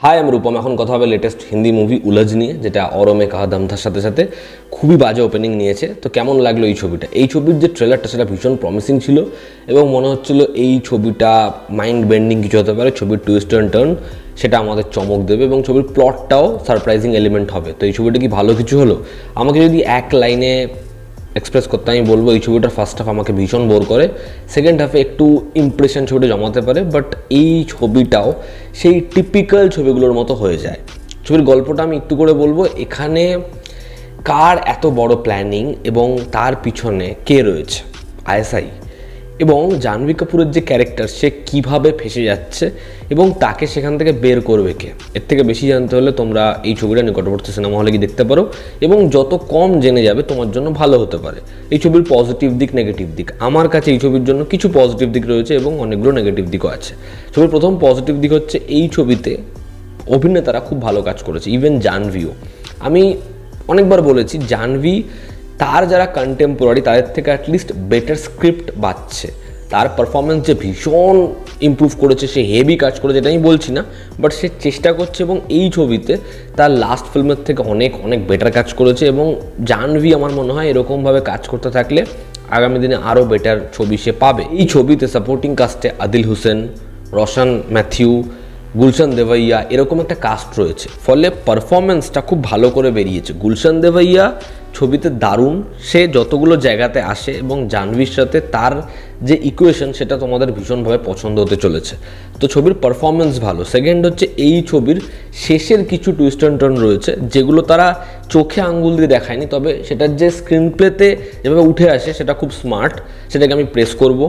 High আমি রূপম। এখন কথা হবে লেটেস্ট হিন্দি মুভি উলঝ নিয়ে, যেটা অরমে কাহা দমথার সাথে সাথে খুবই বাজে ওপেনিং নিয়েছে। তো কেমন লাগলো এই ছবিটা? এই ছবির যে ট্রেলারটা সেটা ভীষণ প্রমিসিং ছিল এবং মনে হচ্ছিল এই ছবিটা মাইন্ড বেন্ডিং কিছু হতে পারে। ছবির টুইস্ট অ্যান্ড টার্ন সেটা আমাদের চমক দেবে এবং ছবির প্লটটাও সারপ্রাইজিং এলিমেন্ট হবে। তো এই ছবিটা কি ভালো কিছু হলো? আমাকে যদি এক লাইনে এক্সপ্রেস করতে আমি বলবো এই ছবিটার ফার্স্ট হাফ আমাকে ভীষণ বোর করে, সেকেন্ড হাফে একটু ইমপ্রেশন ছবিটা জমাতে পারে, বাট এই ছবিটাও সেই টিপিক্যাল ছবিগুলোর মতো হয়ে যায়। ছবির গল্পটা আমি একটু করে বলবো। এখানে কার এত বড় প্ল্যানিং এবং তার পিছনে কে রয়েছে? আইএসআই এবং জাহ্নবী কাপুরের যে ক্যারেক্টার, সে কিভাবে ফেসে যাচ্ছে এবং তাকে সেখান থেকে বের করবে কে? এর থেকে বেশি জানতে হলে তোমরা এই ছবিটা নিকটবর্তী সিনেমা হলে গিয়ে দেখতে পারো এবং যত কম জেনে যাবে তোমার জন্য ভালো হতে পারে। এই ছবির পজিটিভ দিক, নেগেটিভ দিক, আমার কাছে এই ছবির জন্য কিছু পজিটিভ দিক রয়েছে এবং অনেকগুলো নেগেটিভ দিকও আছে। ছবির প্রথম পজিটিভ দিক হচ্ছে এই ছবিতে অভিনেতারা খুব ভালো কাজ করেছে, ইভেন জাহ্নবীও। আমি অনেকবার বলেছি জাহ্নবী তার যারা কন্টেম্পোরারি তাদের থেকে অ্যাটলিস্ট বেটার স্ক্রিপ্ট পাচ্ছে। তার পারফরমেন্স যে ভীষণ ইমপ্রুভ করেছে, সে হেভি কাজ করেছে এটা আমি বলছি না, বাট সে চেষ্টা করছে এবং এই ছবিতে তার লাস্ট ফিল্মের থেকে অনেক অনেক বেটার কাজ করেছে। এবং জাহ্নবী আমার মনে হয় এরকমভাবে কাজ করতে থাকলে আগামী দিনে আরও বেটার ছবি সে পাবে। এই ছবিতে সাপোর্টিং কাস্টে আদিল হুসেন, রোশন ম্যাথিউ, গুলশান দেভাইয়া এরকম একটা কাস্ট রয়েছে, ফলে পারফরমেন্সটা খুব ভালো করে বেরিয়েছে। গুলশান দেভাইয়া ছবিতে দারুণ, সে যতগুলো জায়গাতে আসে এবং জাহ্নবীর সাথে তার যে ইকুয়েশন সেটা তোমাদের ভীষণভাবে পছন্দ হতে চলেছে। তো ছবির পারফরমেন্স ভালো। সেকেন্ড হচ্ছে এই ছবির শেষের কিছু টুইস্ট অ্যান্ড টার্ন রয়েছে যেগুলো তারা চোখে আঙ্গুল দিয়ে দেখায়নি, তবে সেটার যে স্ক্রিন প্লেতে যেভাবে উঠে আসে সেটা খুব স্মার্ট, সেটাকে আমি প্রেস করব।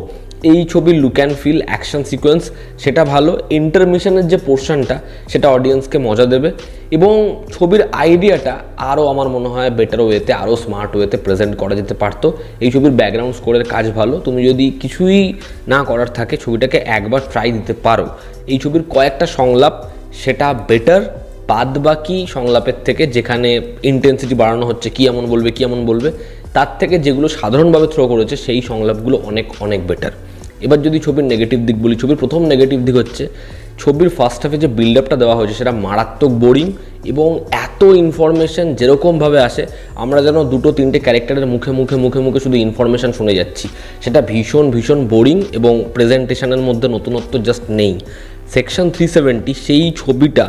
এই ছবির look and feel, action sequence সেটা ভালো। ইন্টারমিশনের যে পোর্শনটা সেটা অডিয়েন্সকে মজা দেবে এবং ছবির আইডিয়াটা আরও আমার মনে হয় বেটার ওয়েতে, আরও স্মার্ট ওয়েতে প্রেজেন্ট করা যেতে পারতো। এই ছবির ব্যাকগ্রাউন্ড স্কোরের কাজ ভালো। তুমি যদি কিছুই না করার থাকে ছবিটাকে একবার ট্রাই দিতে পারো। এই ছবির কয়েকটা সংলাপ সেটা বেটার বাদ বাকি সংলাপের থেকে, যেখানে ইন্টেন্সিটি বাড়ানো হচ্ছে, কি এমন বলবে কি এমন বলবে, তার থেকে যেগুলো সাধারণভাবে থ্রো করেছে সেই সংলাপগুলো অনেক অনেক বেটার। এবার যদি ছবির নেগেটিভ দিক বলি, ছবির প্রথম নেগেটিভ দিক হচ্ছে ছবির ফার্স্ট হাফে যে বিল্ড আপটা দেওয়া হয়েছে সেটা মারাত্মক বোরিং এবং এত ইনফরমেশন যেরকমভাবে আসে আমরা যেন দুটো তিনটে ক্যারেক্টারের মুখে মুখে মুখে মুখে শুধু ইনফরমেশন শুনে যাচ্ছি, সেটা ভীষণ ভীষণ বোরিং এবং প্রেজেন্টেশনের মধ্যে নতুনত্ব জাস্ট নেই। সেকশন 370 সেই ছবিটা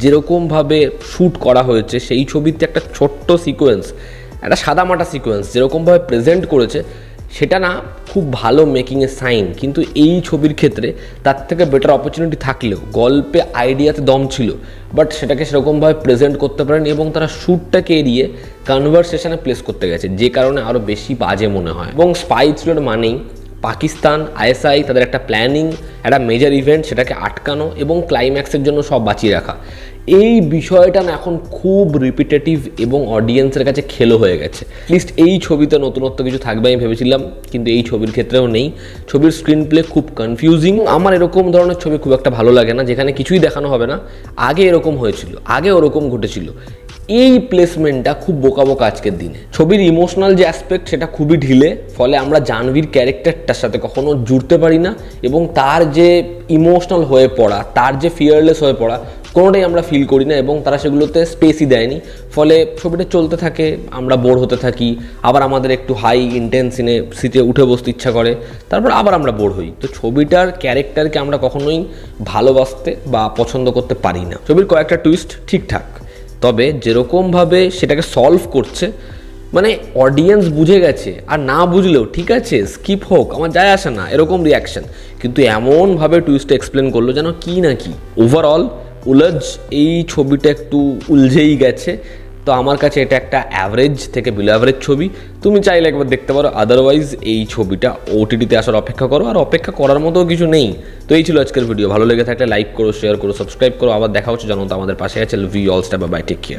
যেরকমভাবে শ্যুট করা হয়েছে, সেই ছবিতে একটা ছোট্ট সিকোয়েন্স, একটা সাদামাটা সিকোয়েন্স যেরকমভাবে প্রেজেন্ট করেছে সেটা না খুব ভালো মেকিংয়ের সাইন, কিন্তু এই ছবির ক্ষেত্রে তার থেকে বেটার অপরচুনিটি থাকলেও গল্পে আইডিয়াতে দম ছিল, বাট সেটাকে সেরকমভাবে প্রেজেন্ট করতে পারেন এবং তারা শ্যুটটাকে এড়িয়ে কনভারসেশনে প্লেস করতে গেছে, যে কারণে আরও বেশি বাজে মনে হয়। এবং স্পাই থ্রিলার মানেই পাকিস্তান, আইএসআই তাদের একটা প্ল্যানিং, একটা মেজর ইভেন্ট সেটাকে আটকানো এবং ক্লাইম্যাক্সের জন্য সব বাঁচিয়ে রাখা। এই বিষয়টা না এখন খুব রিপিটেটিভ এবং অডিয়েন্সের কাছে খেলো হয়ে গেছে। লিস্ট এই ছবিতে নতুনত্ব কিছু থাকবে আমি ভেবেছিলাম, কিন্তু এই ছবির ক্ষেত্রেও নেই। ছবির স্ক্রিন প্লে খুব কনফিউজিং। আমার এরকম ধরনের ছবি খুব একটা ভালো লাগে না যেখানে কিছুই দেখানো হবে না। আগে এরকম হয়েছিল, আগে ওরকম ঘটেছিল। এই প্লেসমেন্টটা খুব বোকা বোকা আজকের দিনে। ছবির ইমোশনাল যে অ্যাসপেক্ট সেটা খুবই ঢিলে, ফলে আমরা জাহ্নবীর ক্যারেক্টারটার সাথে কখনো জুড়তে পারি না এবং তার যে ইমোশনাল হয়ে পড়া, তার যে ফিয়ারলেস হয়ে পড়া কোনোটাই আমরা ফিল করি না এবং তারা সেগুলোতে স্পেসই দেয়নি। ফলে ছবিটা চলতে থাকে, আমরা বোর হতে থাকি, আবার আমাদের একটু হাই ইন্টেন্সিনে সিটে উঠে বসতে ইচ্ছা করে, তারপর আবার আমরা বোর হই। তো ছবিটার ক্যারেক্টারকে আমরা কখনোই ভালোবাসতে বা পছন্দ করতে পারি না। ছবির কয়েকটা টুইস্ট ঠিকঠাক, তবে যেরকমভাবে সেটাকে সলভ করছে মানে অডিয়েন্স বুঝে গেছে, আর না বুঝলেও ঠিক আছে স্কিপ হোক আমার যায় আসে না এরকম রিয়াকশন, কিন্তু এমনভাবে টুইস্ট এক্সপ্লেন করলো যেন কি না কি। ওভারঅল উলঝ এই ছবিটা একটু উলঝেই গেছে। তো আমার কাছে এটা একটা অ্যাভারেজ থেকে বিলো অ্যাভারেজ ছবি। তুমি চাইলে একবার দেখতে পারো, আদারওয়াইজ এই ছবিটা ওটিটিতে আসার অপেক্ষা করো, আর অপেক্ষা করার মতো কিছু নেই। তো এই ছিল আজকের ভিডিও। ভালো লেগে থাকলে লাইক করো, শেয়ার করো, সাবস্ক্রাইব করো। আবার দেখা হচ্ছে, জানো তো আমাদের পাশে আছে। Love you all, stay bye, take care.